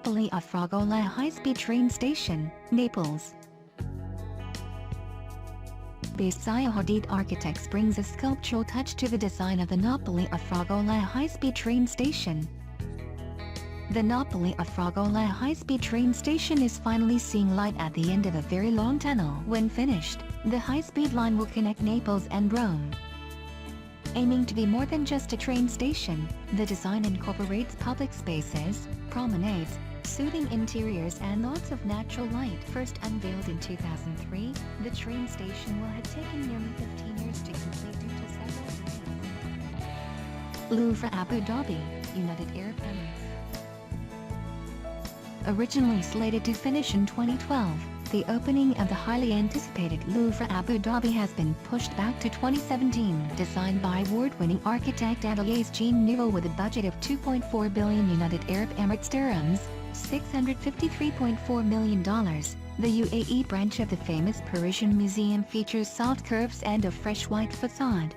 Napoli-Afragola high-speed train station, Naples. Basia Hadid Architects brings a sculptural touch to the design of the Napoli-Afragola high-speed train station. The Napoli-Afragola high-speed train station is finally seeing light at the end of a very long tunnel. When finished, the high-speed line will connect Naples and Rome. Aiming to be more than just a train station, the design incorporates public spaces, promenades, soothing interiors and lots of natural light. First unveiled in 2003, the train station will have taken nearly 15 years to complete due to several delays. Louvre, Abu Dhabi, United Arab Emirates. Originally slated to finish in 2012, the opening of the highly anticipated Louvre Abu Dhabi has been pushed back to 2017. Designed by award-winning architect Adjaye's Jean Nouveau with a budget of 2.4 billion United Arab Emirates dirhams, $653.4 million, the UAE branch of the famous Parisian museum features soft curves and a fresh white facade.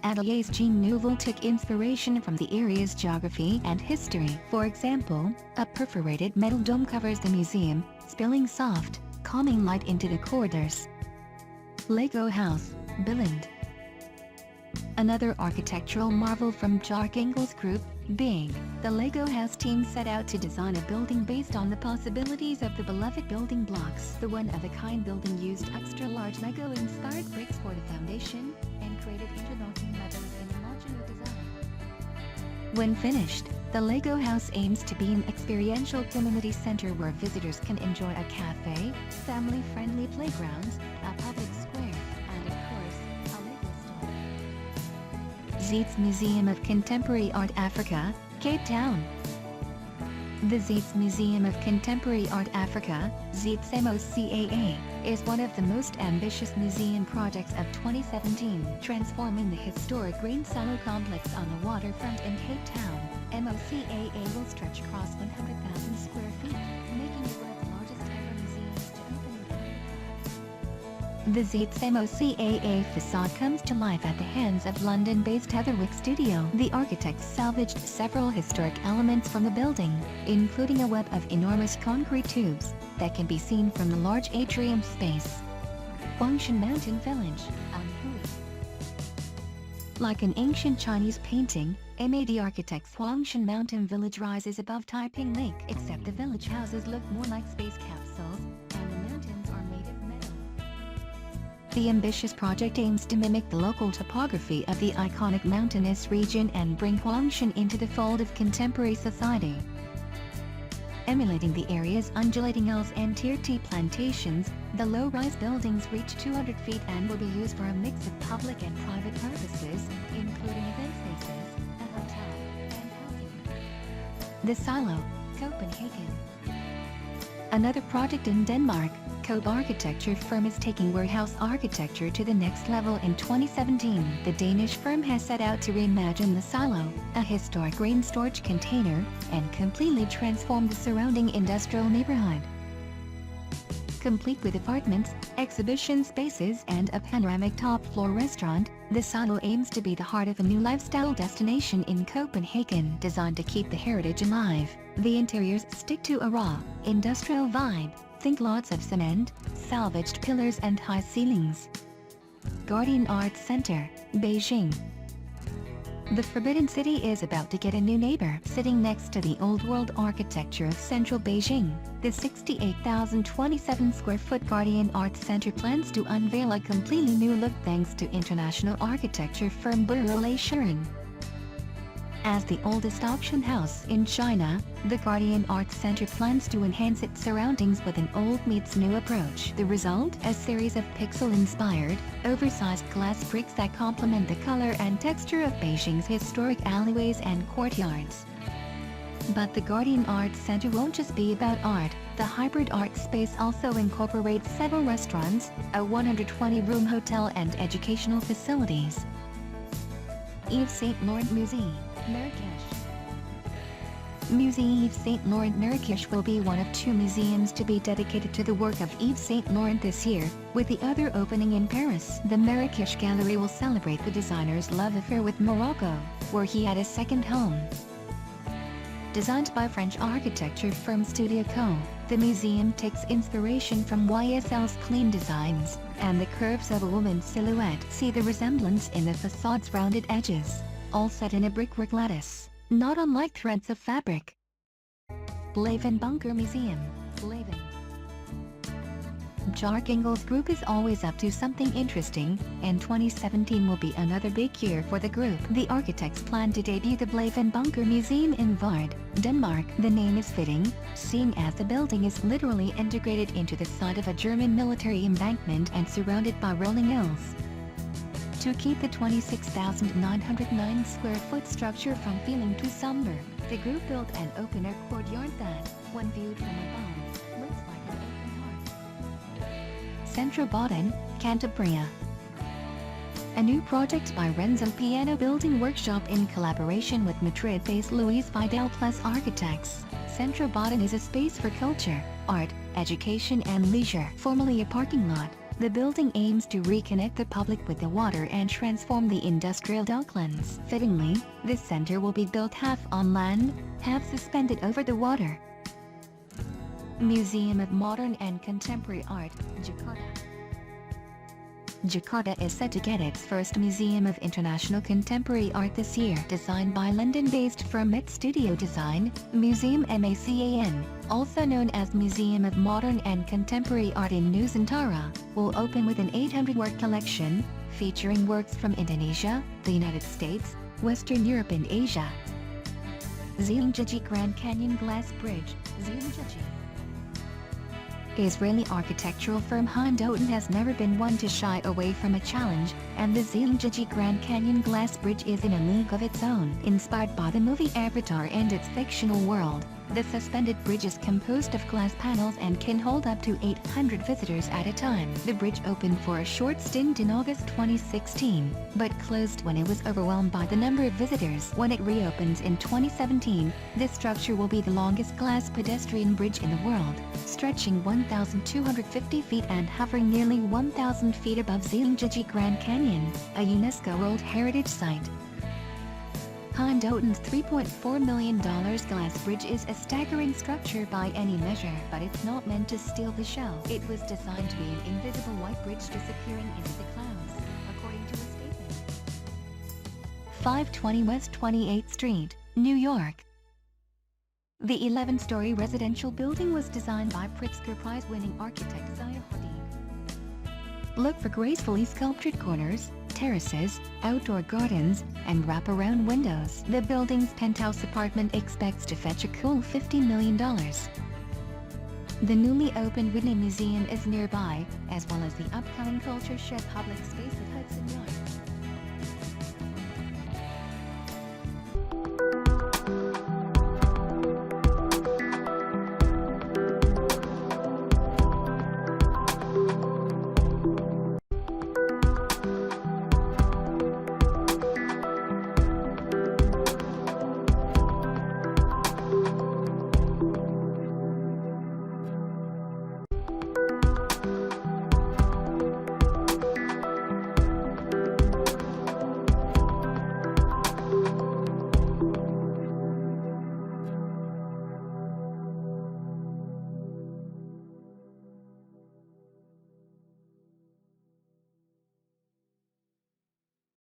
Adjaye's Jean Nouveau took inspiration from the area's geography and history. For example, a perforated metal dome covers the museum, spilling soft, calming light into the corridors. Lego House, Billund. Another architectural marvel from Jark Ingles Group, Big. The Lego House team set out to design a building based on the possibilities of the beloved building blocks. The one-of-a-kind building used extra-large Lego-inspired bricks for the foundation, and created interlocking levels in a modular design. When finished, the Lego House aims to be an experiential community center where visitors can enjoy a cafe, family-friendly playgrounds, a public square, and of course, a Lego store. Zeitz Museum of Contemporary Art Africa, Cape Town. The Zeitz Museum of Contemporary Art Africa, Zeitz MOCAA, is one of the most ambitious museum projects of 2017, transforming the historic Green Silo complex on the waterfront in Cape Town. MOCAA will stretch across 100,000 square feet, making it one of the largest ever museums to open in Africa. The Zeitz MOCAA facade comes to life at the hands of London-based Heatherwick Studio. The architects salvaged several historic elements from the building, including a web of enormous concrete tubes that can be seen from the large atrium space. Huangshan Mountain Village, Anhui. Like an ancient Chinese painting, MAD Architects' Huangshan Mountain Village rises above Taiping Lake, except the village houses look more like space capsules, and the mountains are made of metal. The ambitious project aims to mimic the local topography of the iconic mountainous region and bring Huangshan into the fold of contemporary society. Emulating the area's undulating hills and tier tea plantations, the low-rise buildings reach 200 feet and will be used for a mix of public and private purposes, including event spaces, a hotel, and housing. The Silo, Copenhagen. Another project in Denmark, Cope architecture firm is taking warehouse architecture to the next level in 2017. The Danish firm has set out to reimagine the silo, a historic grain storage container, and completely transform the surrounding industrial neighborhood. Complete with apartments, exhibition spaces and a panoramic top-floor restaurant, the silo aims to be the heart of a new lifestyle destination in Copenhagen designed to keep the heritage alive. The interiors stick to a raw, industrial vibe. Think lots of cement, salvaged pillars and high ceilings. Guardian Arts Center, Beijing. The Forbidden City is about to get a new neighbor. Sitting next to the old-world architecture of central Beijing, the 68,027 square foot Guardian Arts Center plans to unveil a completely new look thanks to international architecture firm Burle Schuring. As the oldest auction house in China, the Guardian Arts Center plans to enhance its surroundings with an old-meets-new approach. The result? A series of pixel-inspired, oversized glass bricks that complement the color and texture of Beijing's historic alleyways and courtyards. But the Guardian Arts Center won't just be about art. The hybrid art space also incorporates several restaurants, a 120-room hotel and educational facilities. Yves Saint Laurent Musée, Marrakech. Musée Yves Saint Laurent Marrakech will be one of 2 museums to be dedicated to the work of Yves Saint Laurent this year, with the other opening in Paris. The Marrakech Gallery will celebrate the designer's love affair with Morocco, where he had a second home. Designed by French architecture firm Studio Co, the museum takes inspiration from YSL's clean designs and the curves of a woman's silhouette. See the resemblance in the facade's rounded edges, all set in a brickwork lattice, not unlike threads of fabric. Blåvand Bunker Museum, Blåvand. Jarkingle's group is always up to something interesting, and 2017 will be another big year for the group. The architects plan to debut the Blåvand Bunker Museum in Vard, Denmark. The name is fitting, seeing as the building is literally integrated into the side of a German military embankment and surrounded by rolling hills. To keep the 26,909 square foot structure from feeling too somber, the group built an open-air courtyard that, when viewed from above, looks like an open heart. Centro Botin, Cantabria. A new project by Renzo Piano Building Workshop in collaboration with Madrid-based Luis Fidel Plus Architects. Centro Botin is a space for culture, art, education and leisure. Formerly a parking lot, the building aims to reconnect the public with the water and transform the industrial docklands. Fittingly, this center will be built half on land, half suspended over the water. Museum of Modern and Contemporary Art, Jakarta. Jakarta is set to get its first Museum of International Contemporary Art this year. Designed by London-based firm Met Studio Design, Museum MACAN, also known as Museum of Modern and Contemporary Art in Nusantara, will open with an 800-work collection, featuring works from Indonesia, the United States, Western Europe and Asia. Zhangjiajie Grand Canyon Glass Bridge, Zhangjiajie. Israeli architectural firm MahaNakhon has never been one to shy away from a challenge, and the Zhangjiajie Grand Canyon Glass Bridge is in a league of its own. Inspired by the movie Avatar and its fictional world, the suspended bridge is composed of glass panels and can hold up to 800 visitors at a time. The bridge opened for a short stint in August 2016, but closed when it was overwhelmed by the number of visitors. When it reopens in 2017, this structure will be the longest glass pedestrian bridge in the world, stretching 1,250 feet and hovering nearly 1,000 feet above Zhangjiajie Grand Canyon, a UNESCO World Heritage Site. MahaNakhon's $3.4 million glass bridge is a staggering structure by any measure, but it's not meant to steal the show. It was designed to be an invisible white bridge disappearing into the clouds, according to a statement. 520 West 28th Street, New York. The 11-story residential building was designed by Pritzker Prize-winning architect Zhangjiajie. Look for gracefully sculptured corners, terraces, outdoor gardens, and wraparound windows. The building's penthouse apartment expects to fetch a cool $50 million. The newly opened Whitney Museum is nearby, as well as the upcoming culture shed public space at Hudson Yards.